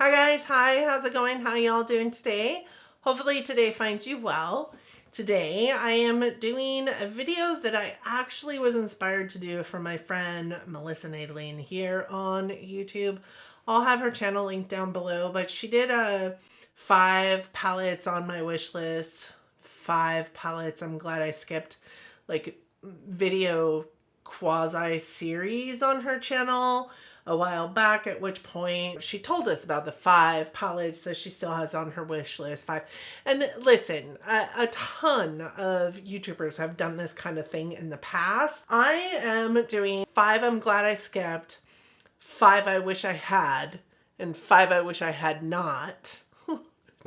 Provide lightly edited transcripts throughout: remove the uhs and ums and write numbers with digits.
Hi guys, hi, how's it going? How y'all doing today? Hopefully today finds you well. Today I am doing a video that I actually was inspired to do for my friend Melissa Nadine here on YouTube. I'll have her channel linked down below, but she did 5 palettes on my wish list. 5 palettes. I'm glad I skipped like video quasi series on her channel a while back, at which point she told us about the 5 palettes that she still has on her wish list. 5. And listen, a ton of YouTubers have done this kind of thing in the past. I am doing 5 I'm glad I skipped, 5 I wish I had, and 5 I wish I had not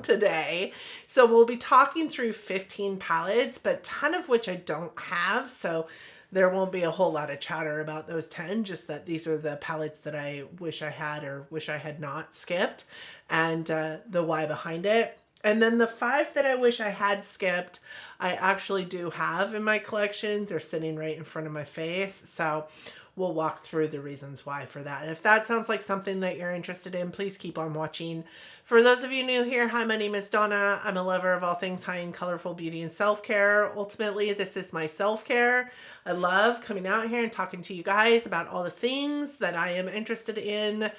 today. So we'll be talking through 15 palettes, but 10 of which I don't have. So there won't be a whole lot of chatter about those 10, just that these are the palettes that I wish I had or wish I had not skipped, and the why behind it. And then the 5 that I wish I had skipped, I actually do have in my collection. They're sitting right in front of my face. So we'll walk through the reasons why for that. If that sounds like something that you're interested in, please keep on watching. For those of you new here, hi, my name is Donna. I'm a lover of all things high and colorful beauty and self-care. Ultimately, this is my self-care. I love coming out here and talking to you guys about all the things that I am interested in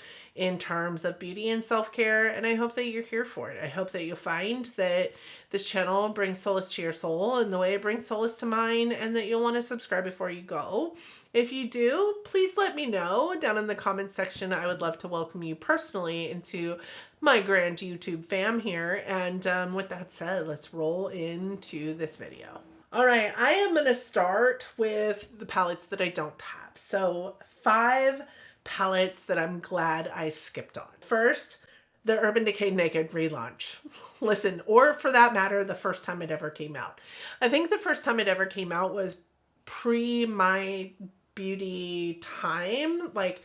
terms of beauty and self-care, and I hope that you're here for it. I hope that you'll find that this channel brings solace to your soul and the way it brings solace to mine, and that you'll want to subscribe before you go. If you do, please let me know down in the comments section. I would love to welcome you personally into my grand YouTube fam here. And with that said, let's roll into this video. All right, I am going to start with the palettes that I don't have. So 5 palettes that I'm glad I skipped on. First, the Urban Decay Naked relaunch. Listen, or for that matter, the first time it ever came out. I think the first time it ever came out was pre my beauty time. Like,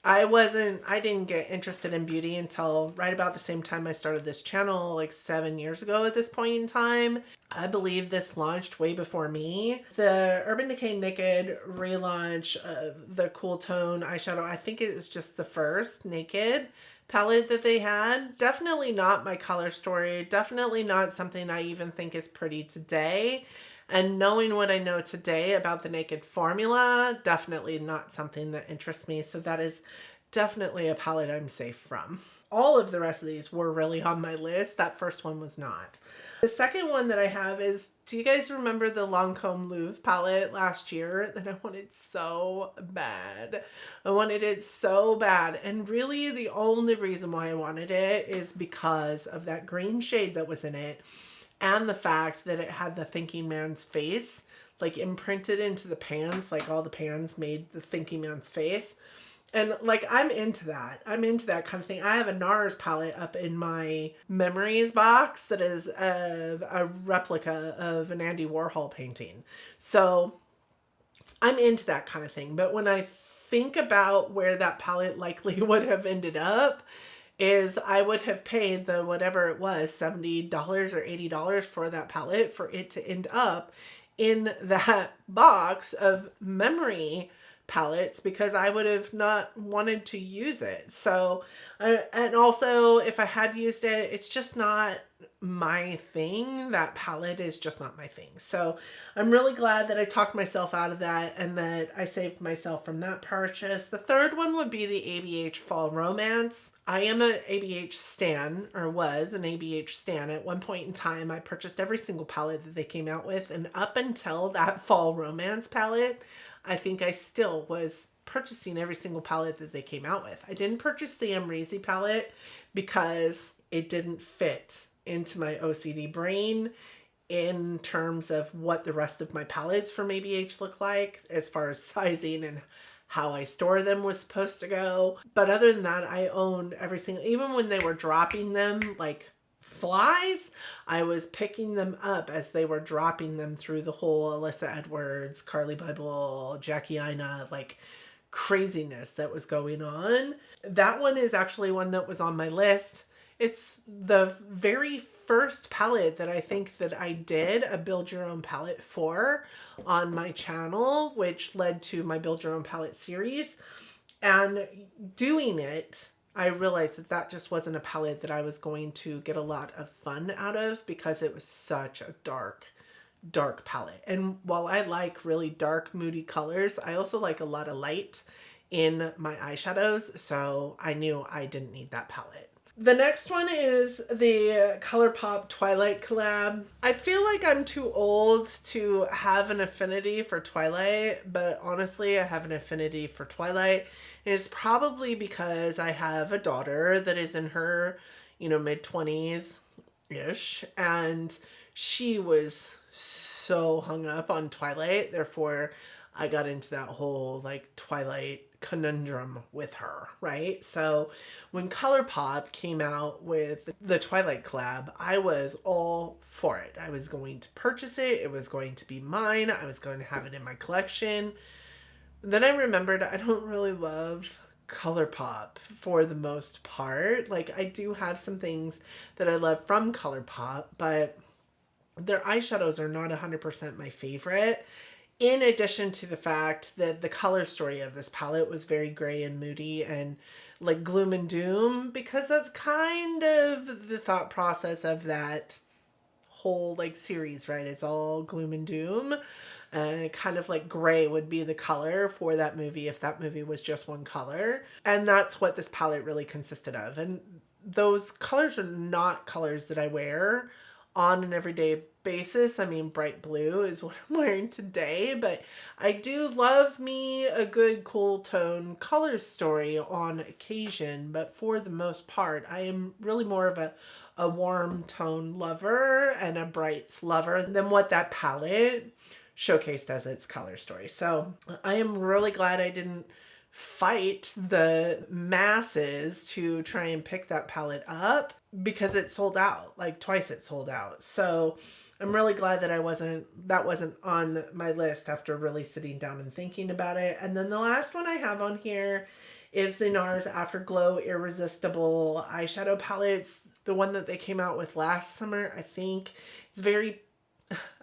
I didn't get interested in beauty until right about the same time I started this channel, like 7 years ago at this point in time. I believe this launched way before me. The Urban Decay Naked relaunch, the Cool Tone eyeshadow, I think it was just the first Naked palette that they had. Definitely not my color story. Definitely not something I even think is pretty today. And knowing what I know today about the Naked formula, definitely not something that interests me. So that is definitely a palette I'm safe from. All of the rest of these were really on my list. That first one was not. The second one that I have is, do you guys remember the Lancome Louvre palette last year that I wanted so bad? I wanted it so bad. And really the only reason why I wanted it is because of that green shade that was in it. And the fact that it had the thinking man's face, like imprinted into the pans, like all the pans made the thinking man's face. And like, I'm into that. I'm into that kind of thing. I have a NARS palette up in my memories box that is a replica of an Andy Warhol painting. So I'm into that kind of thing. But when I think about where that palette likely would have ended up, is I would have paid the whatever it was, $70 or $80 for that palette for it to end up in that box of memory palettes, because I would have not wanted to use it. So, and also if I had used it, it's just not my thing. That palette is just not my thing. So I'm really glad that I talked myself out of that and that I saved myself from that purchase. The third one would be the ABH Fall Romance. I am an ABH stan, or was an ABH stan. At one point in time, I purchased every single palette that they came out with, and up until that Fall Romance palette, I think I still was purchasing every single palette that they came out with. I didn't purchase the Amrezy palette because it didn't fit into my OCD brain in terms of what the rest of my palettes from ABH look like, as far as sizing and how I store them was supposed to go. But other than that, I owned every single, even when they were dropping them like flies, I was picking them up as they were dropping them through the whole Alyssa Edwards, Carly Bible, Jackie Aina, like craziness that was going on. That one is actually one that was on my list. It's the very first palette that I think that I did a build your own palette for on my channel, which led to my build your own palette series. And doing it I realized that that just wasn't a palette that I was going to get a lot of fun out of because it was such a dark palette. And while I like really dark, moody colors, I also like a lot of light in my eyeshadows. So I knew I didn't need that palette. The next one is the ColourPop Twilight collab. I feel like I'm too old to have an affinity for Twilight, but honestly, I have an affinity for Twilight. And it's probably because I have a daughter that is in her, mid-20s-ish, and she was so hung up on Twilight. Therefore, I got into that whole like Twilight conundrum with her, right? So when ColourPop came out with the Twilight collab, I was all for it. I was going to purchase it. It was going to be mine. I was going to have it in my collection. Then I remembered I don't really love ColourPop for the most part. Like, I do have some things that I love from ColourPop, but their eyeshadows are not 100% my favorite. In addition to the fact that the color story of this palette was very gray and moody and like gloom and doom, because that's kind of the thought process of that whole like series, right? It's all gloom and doom. Kind of like gray would be the color for that movie if that movie was just one color. And that's what this palette really consisted of. And those colors are not colors that I wear on an everyday basis. I mean, bright blue is what I'm wearing today, but I do love me a good cool tone color story on occasion. But for the most part, I am really more of a warm tone lover and a brights lover than what that palette showcased as its color story. So I am really glad I didn't fight the masses to try and pick that palette up because it sold out, like twice it sold out. So I'm really glad that that wasn't on my list after really sitting down and thinking about it. And then the last one I have on here is the NARS Afterglow Irresistible eyeshadow palettes. The one that they came out with last summer, I think. It's very,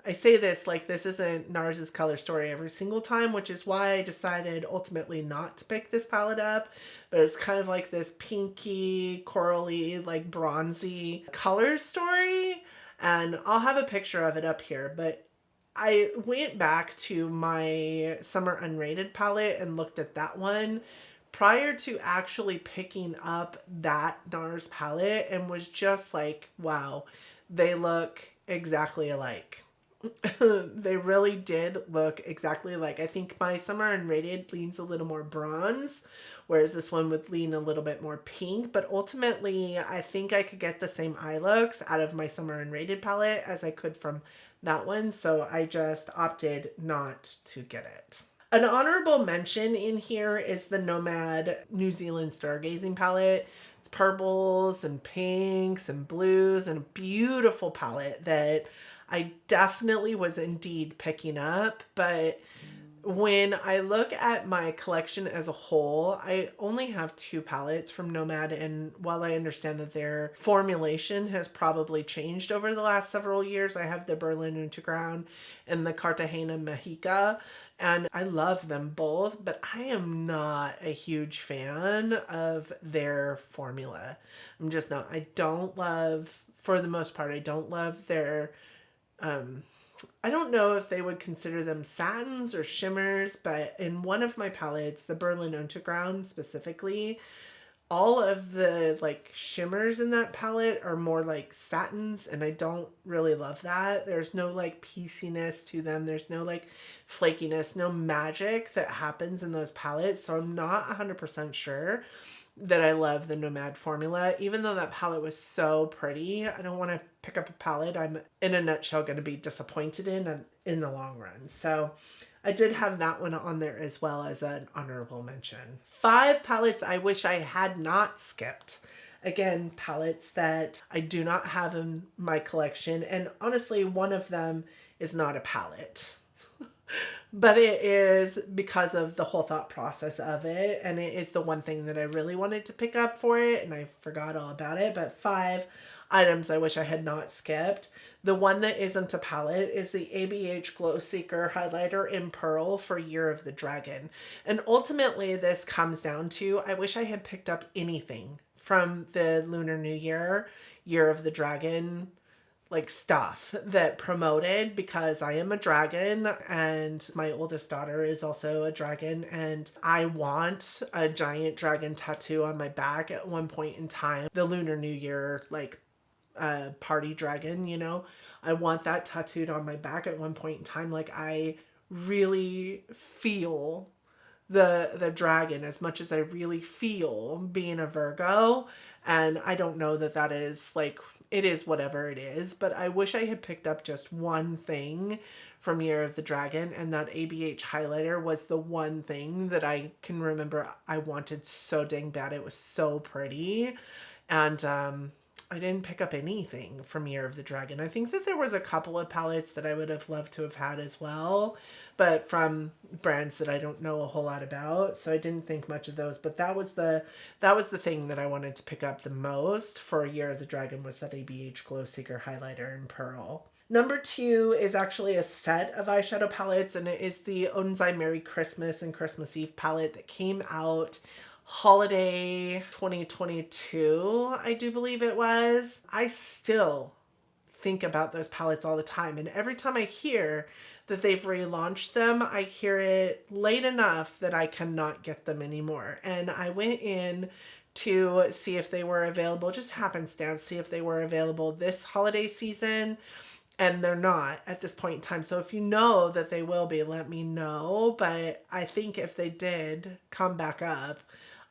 I say this like this isn't NARS's color story every single time, which is why I decided ultimately not to pick this palette up. But it's kind of like this pinky, corally, like bronzy color story. And I'll have a picture of it up here. But I went back to my Summer Unrated palette and looked at that one prior to actually picking up that NARS palette and was just like, wow, they look exactly alike. They really did look exactly alike. I think my Summer Unrated leans a little more bronze, whereas this one would lean a little bit more pink. But ultimately, I think I could get the same eye looks out of my Summer Unrated palette as I could from that one. So I just opted not to get it. An honorable mention in here is the Nomad New Zealand Stargazing palette. It's purples and pinks and blues and a beautiful palette that I definitely was indeed picking up. But when I look at my collection as a whole, I only have 2 palettes from Nomad, and while I understand that their formulation has probably changed over the last several years, I have the Berlin Untergrund and the Cartagena Mexica, and I love them both, but I am not a huge fan of their formula. I'm just not. I don't love, for the most part, I don't love their I don't know if they would consider them satins or shimmers, but in one of my palettes, the Berlin Untergrund specifically, all of the like shimmers in that palette are more like satins, and I don't really love that. There's no like pieciness to them. There's no like flakiness, no magic that happens in those palettes. So I'm not 100% sure that I love the Nomad formula. Even though that palette was so pretty, I don't want to pick up a palette I'm in a nutshell going to be disappointed in the long run. So I did have that one on there as well as an honorable mention. 5 palettes I wish I had not skipped. Again, palettes that I do not have in my collection. And honestly, one of them is not a palette. But it is because of the whole thought process of it. And it is the one thing that I really wanted to pick up for it. And I forgot all about it. But 5 items I wish I had not skipped. The one that isn't a palette is the ABH Glow Seeker highlighter in Pearl for Year of the Dragon. And ultimately, this comes down to I wish I had picked up anything from the Lunar New Year, Year of the Dragon like stuff that promoted, because I am a dragon and my oldest daughter is also a dragon, and I want a giant dragon tattoo on my back at one point in time. The Lunar New Year, like party dragon, you know, I want that tattooed on my back at one point in time. Like I really feel the dragon as much as I really feel being a Virgo. And I don't know that that is like, it is whatever it is, but I wish I had picked up just one thing from Year of the Dragon, and that ABH highlighter was the one thing that I can remember I wanted so dang bad. It was so pretty. And I didn't pick up anything from Year of the Dragon. I think that there was a couple of palettes that I would have loved to have had as well, but from brands that I don't know a whole lot about, so I didn't think much of those. But that was the thing that I wanted to pick up the most for Year of the Dragon, was that ABH Glow Seeker highlighter in Pearl. Number 2 is actually a set of eyeshadow palettes, and it is the Odens Merry Christmas and Christmas Eve palette that came out holiday 2022, I do believe it was. I still think about those palettes all the time, and every time I hear that they've relaunched them, I hear it late enough that I cannot get them anymore. And I went in to see if they were available, just happenstance, see if they were available this holiday season, and they're not at this point in time. So if you know that they will be, let me know. But I think if they did come back up,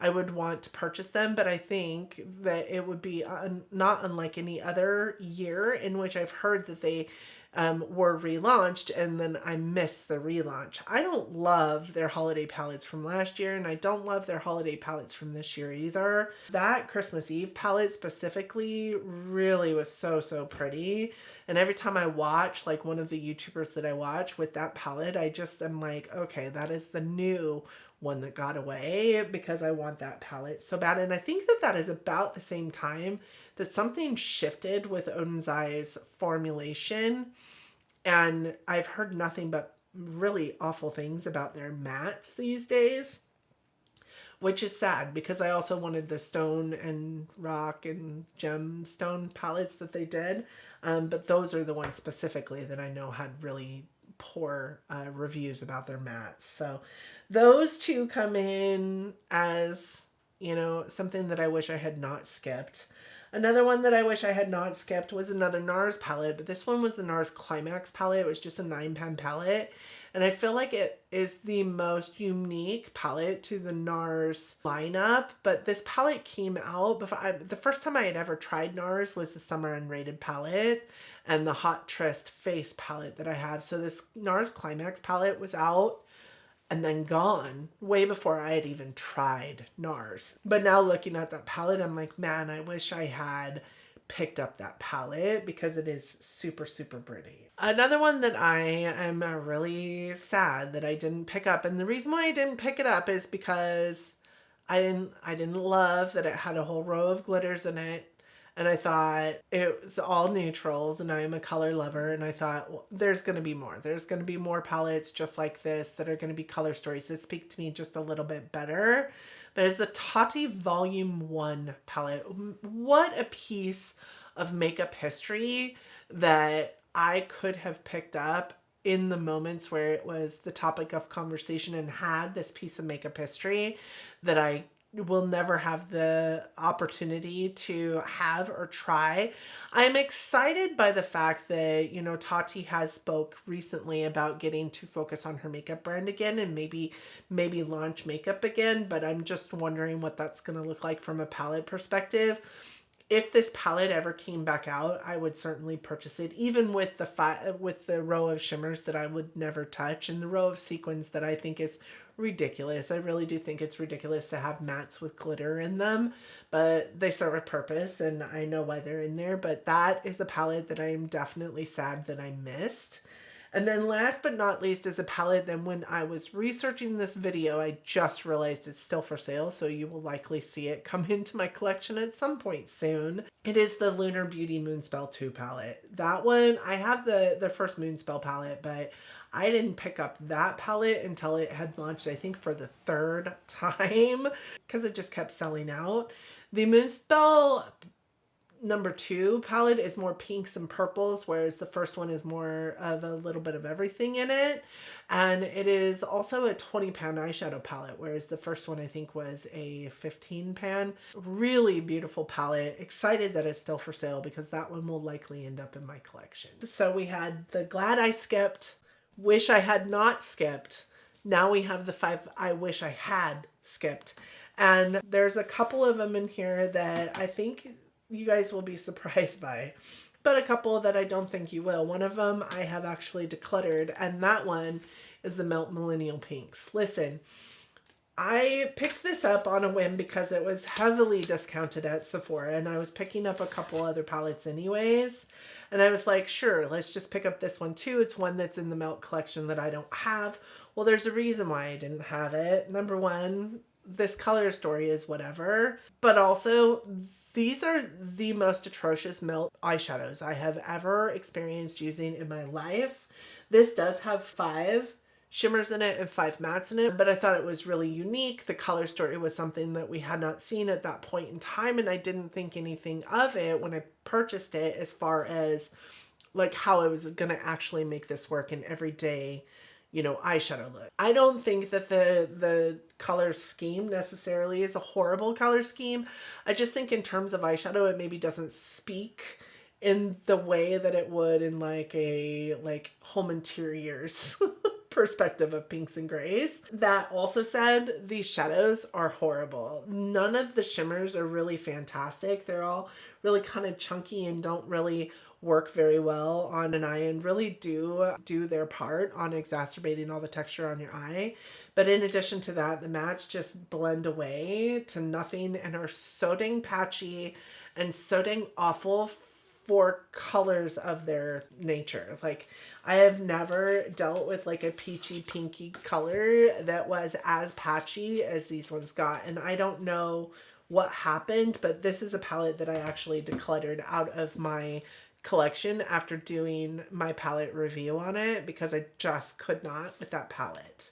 I would want to purchase them. But I think that it would be not unlike any other year in which I've heard that they were relaunched and then I missed the relaunch. I don't love their holiday palettes from last year, and I don't love their holiday palettes from this year either. That Christmas Eve palette specifically really was so pretty, and every time I watch like one of the YouTubers that I watch with that palette, I just am like, okay, that is the new one that got away, because I want that palette so bad. And I think that that is about the same time that something shifted with Odens Eye's formulation, and I've heard nothing but really awful things about their mattes these days, which is sad because I also wanted the stone and rock and gemstone palettes that they did, but those are the ones specifically that I know had really poor reviews about their mattes. So those two come in as, you know, something that I wish I had not skipped. Another one that I wish I had not skipped was another NARS palette, but this one was the NARS Climax palette. It was just a 9-pan palette, and I feel like it is the most unique palette to the NARS lineup. But this palette came out before the first time I had ever tried NARS was the Summer Unrated palette and the Hot Tryst face palette that I have. So this NARS Climax palette was out and then gone way before I had even tried NARS. But now looking at that palette, I'm like, man, I wish I had picked up that palette because it is super pretty. Another one that I am really sad that I didn't pick up, and the reason why I didn't pick it up is because I didn't love that it had a whole row of glitters in it. And I thought it was all neutrals, and I am a color lover. And I thought, well, there's going to be more. There's going to be more palettes just like this that are going to be color stories that speak to me just a little bit better. But it's the Tati Volume 1 palette. What a piece of makeup history that I could have picked up in the moments where it was the topic of conversation and had this piece of makeup history that I will never have the opportunity to have or try. I'm excited by the fact that, you know, Tati has spoke recently about getting to focus on her makeup brand again and maybe launch makeup again, but I'm just wondering what that's going to look like from a palette perspective. If this palette ever came back out, I would certainly purchase it, even with the row of shimmers that I would never touch and the row of sequins that I think is ridiculous. I really do think it's ridiculous to have mattes with glitter in them, but they serve a purpose and I know why they're in there. But that is a palette that I am definitely sad that I missed. And then last but not least is a palette that when I was researching this video, I just realized it's still for sale. So you will likely see it come into my collection at some point soon. It is the Lunar Beauty Moonspell 2 palette. That one, I have the first Moonspell palette, but I didn't pick up that palette until it had launched, I think for the third time, because it just kept selling out. The Moonspell #2 palette is more pinks and purples, whereas the first one is more of a little bit of everything in it. And it is also a 20 pan eyeshadow palette, whereas the first one I think was a 15 pan. Really beautiful palette. Excited that it's still for sale because that one will likely end up in my collection. So we had the glad I skipped, wish I had not skipped. Now we have the 5 I wish I had skipped. And there's a couple of them in here that I think you guys will be surprised by, but a couple that I don't think you will. One of them I have actually decluttered, and that one is the Melt Millennial Pinx. Listen, I picked this up on a whim because it was heavily discounted at Sephora, and I was picking up a couple other palettes anyways. And I was like, sure, let's just pick up this one too. It's one that's in the Melt collection that I don't have. Well, there's a reason why I didn't have it. Number one, this color story is whatever, but also these are the most atrocious Melt eyeshadows I have ever experienced using in my life. This does have 5 shimmers in it and 5 mattes in it, but I thought it was really unique. The color story was something that we had not seen at that point in time, and I didn't think anything of it when I purchased it as far as like how I was going to actually make this work in everyday, you know, eyeshadow look. I don't think that the color scheme necessarily is a horrible color scheme. I just think in terms of eyeshadow, it maybe doesn't speak in the way that it would in like a home interiors perspective of pinks and grays. That also said, these shadows are horrible. None of the shimmers are really fantastic. They're all really kind of chunky and don't really work very well on an eye, and really do their part on exacerbating all the texture on your eye. But in addition to that, the mattes just blend away to nothing and are so dang patchy and so dang awful for colors of their nature. Like, I have never dealt with like a peachy pinky color that was as patchy as these ones got, and I don't know what happened, but this is a palette that I actually decluttered out of my collection after doing my palette review on it because I just could not with that palette.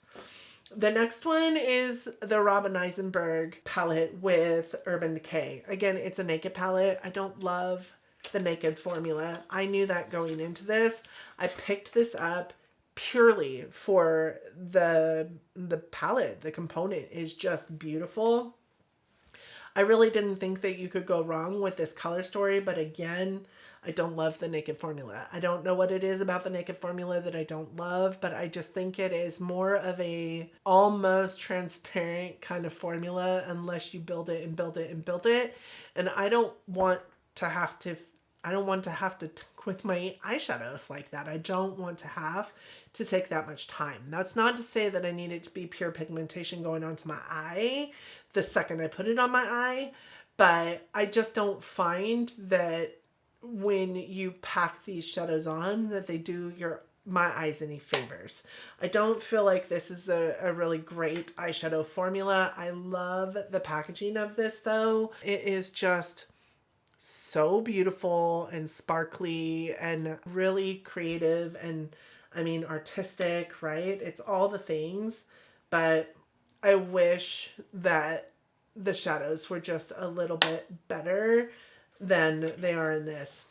The next one is the Robin Eisenberg palette with Urban Decay. Again, it's a naked palette. I don't love the naked formula. I knew that going into this. I picked this up purely for the palette. The component is just beautiful. I really didn't think that you could go wrong with this color story, but again, I don't love the naked formula. I don't know what it is about the naked formula that I don't love, but I just think it is more of a almost transparent kind of formula unless you build it and build it and build it. And I don't want to have to with my eyeshadows like that. I don't want to have to take that much time. That's not to say that I need it to be pure pigmentation going onto my eye the second I put it on my eye, but I just don't find that when you pack these shadows on that they do my eyes any favors. I don't feel like this is a really great eyeshadow formula. I love the packaging of this though. It is just so beautiful and sparkly and really creative and I mean artistic, right? It's all the things, but I wish that the shadows were just a little bit better than they are in this.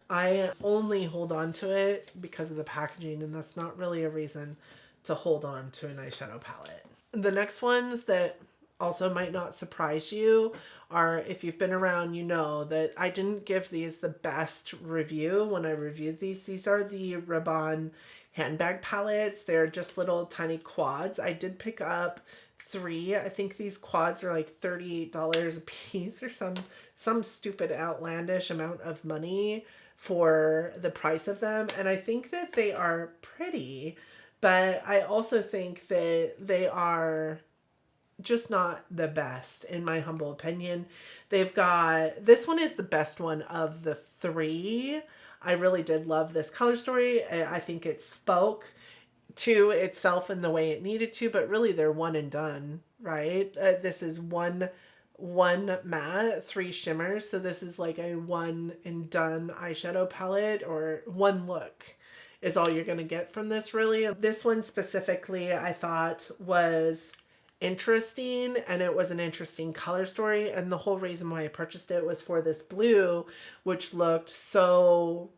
I only hold on to it because of the packaging, and that's not really a reason to hold on to an eyeshadow palette. The next ones that also might not surprise you are, if you've been around, you know that I didn't give these the best review when I reviewed these. These are the Rabanne handbag palettes. They're just little tiny quads. I did pick up 3. I think these quads are like $38 a piece or some stupid outlandish amount of money for the price of them. And I think that they are pretty, but I also think that they are just not the best in my humble opinion. They've got, this one is the best one of the 3. I really did love this color story. I think it spoke to itself in the way it needed to, but really they're one and done, right? This is one matte, 3 shimmers, so this is like a one and done eyeshadow palette, or one look is all you're going to get from this, really. This one specifically I thought was interesting, and it was an interesting color story, and the whole reason why I purchased it was for this blue, which looked so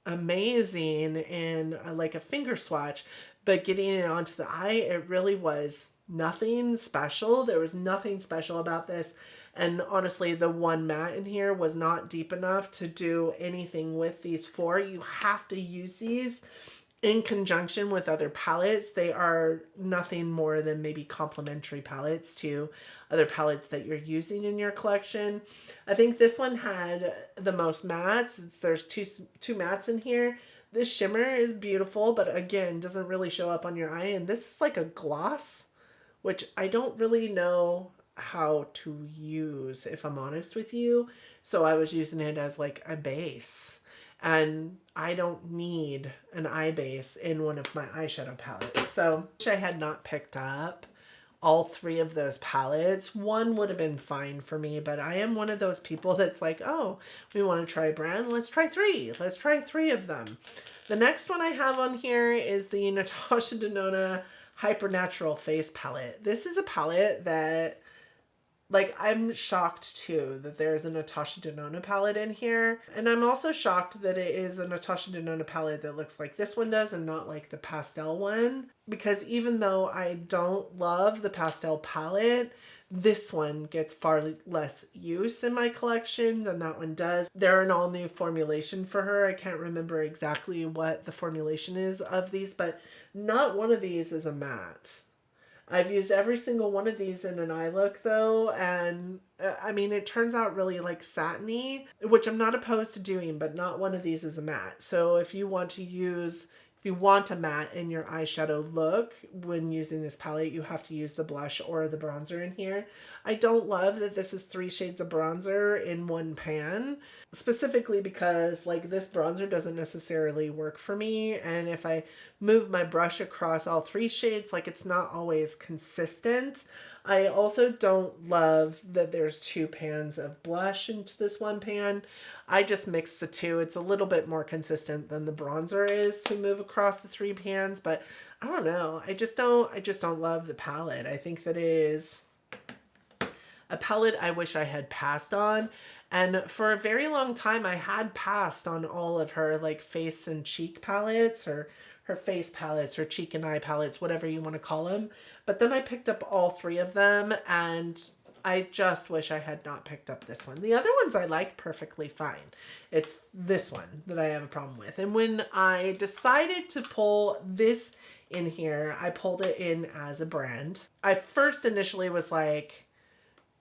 amazing in like a finger swatch, but getting it onto the eye, it really was nothing special. There was nothing special about this, and honestly the one matte in here was not deep enough to do anything with these 4. You have to use these in conjunction with other palettes. They are nothing more than maybe complementary palettes to other palettes that you're using in your collection. I think this one had the most mattes. There's two mattes in here. This shimmer is beautiful, but again, doesn't really show up on your eye. And this is like a gloss, which I don't really know how to use, if I'm honest with you. So I was using it as like a base. And I don't need an eye base in one of my eyeshadow palettes. So I had not picked up all 3 of those palettes. One would have been fine for me, but I am one of those people that's like, oh, we want to try a brand. Let's try 3. Let's try 3 of them. The next one I have on here is the Natasha Denona Hypernatural Face Palette. This is a palette that, like, I'm shocked too that there's a Natasha Denona palette in here. And I'm also shocked that it is a Natasha Denona palette that looks like this one does and not like the pastel one. Because even though I don't love the pastel palette, this one gets far less use in my collection than that one does. They're an all new formulation for her. I can't remember exactly what the formulation is of these, but not one of these is a matte. I've used every single one of these in an eye look though, and I mean, it turns out really like satiny, which I'm not opposed to doing, but not one of these is a matte. So if you want a matte in your eyeshadow look when using this palette, you have to use the blush or the bronzer in here. I don't love that this is 3 shades of bronzer in one pan, specifically because like this bronzer doesn't necessarily work for me. And if I move my brush across all 3 shades, like it's not always consistent. I also don't love that there's 2 pans of blush into this one pan. I just mix the 2. It's a little bit more consistent than the bronzer is to move across the 3 pans, but I don't know. I just don't love the palette. I think that it is a palette I wish I had passed on. And for a very long time, I had passed on all of her like face and cheek palettes, or her face palettes, or cheek and eye palettes, whatever you want to call them. But then I picked up all 3 of them, and I just wish I had not picked up this one. The other ones I like perfectly fine. It's this one that I have a problem with. And when I decided to pull this in here, I pulled it in as a brand. I first initially was like,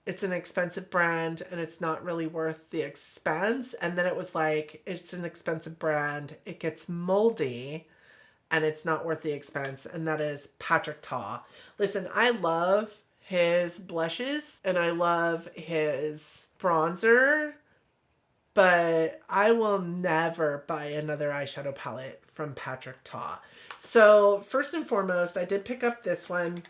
it's an expensive brand and it's not really worth the expense. And then it was like, it's an expensive brand, it gets moldy, and it's not worth the expense. And that is Patrick Ta. Listen, I love his blushes and I love his bronzer, but I will never buy another eyeshadow palette from Patrick Ta. So first and foremost, I did pick up this one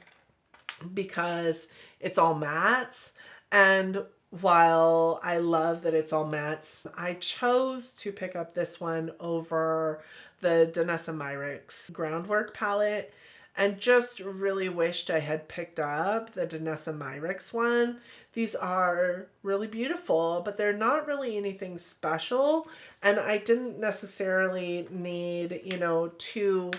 because it's all mattes. And while I love that it's all mattes, I chose to pick up this one over the Danessa Myricks Groundwork palette, and just really wished I had picked up the Danessa Myricks one. These are really beautiful, but they're not really anything special. And I didn't necessarily need, 2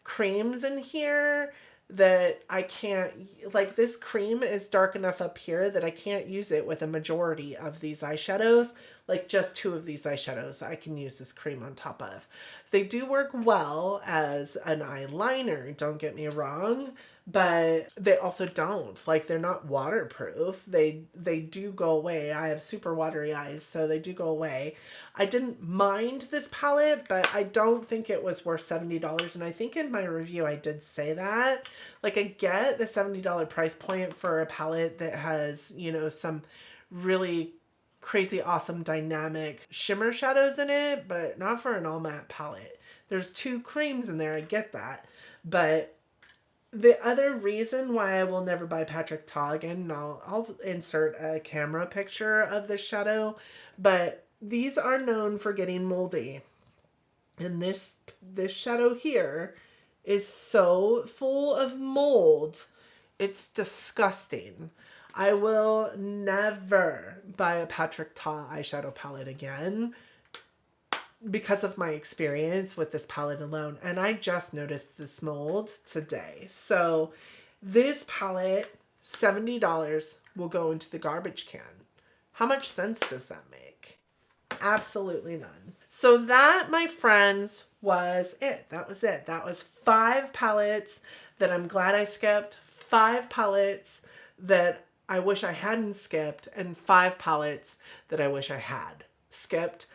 creams in here that I can't, like this cream is dark enough up here that I can't use it with a majority of these eyeshadows. Like just 2 of these eyeshadows I can use this cream on top of. They do work well as an eyeliner, don't get me wrong, but they also don't. Like they're not waterproof. They do go away. I have super watery eyes, so they do go away. I didn't mind this palette, but I don't think it was worth $70. And I think in my review I did say that. Like I get the $70 price point for a palette that has, some really crazy awesome dynamic shimmer shadows in it, but not for an all matte palette. There's 2 creams in there, I get that. But the other reason why I will never buy Patrick Ta again, and I'll insert a camera picture of this shadow, but these are known for getting moldy. And this shadow here is so full of mold. It's disgusting. I will never buy a Patrick Ta eyeshadow palette again because of my experience with this palette alone. And I just noticed this mold today. So this palette, $70, will go into the garbage can. How much sense does that make? Absolutely none. So that, my friends, was it. That was it. That was 5 palettes that I'm glad I skipped, 5 palettes that I wish I hadn't skipped, and 5 palettes that I wish I had skipped,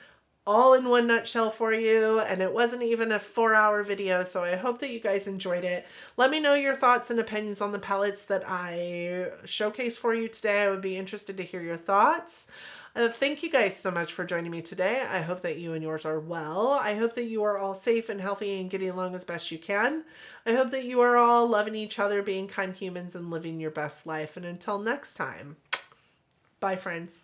all in one nutshell for you. And it wasn't even a 4-hour video, so I hope that you guys enjoyed it. Let me know your thoughts and opinions on the palettes that I showcased for you today. I would be interested to hear your thoughts. Thank you guys so much for joining me today. I hope that you and yours are well. I hope that you are all safe and healthy and getting along as best you can. I hope that you are all loving each other, being kind humans, and living your best life. And until next time, bye, friends.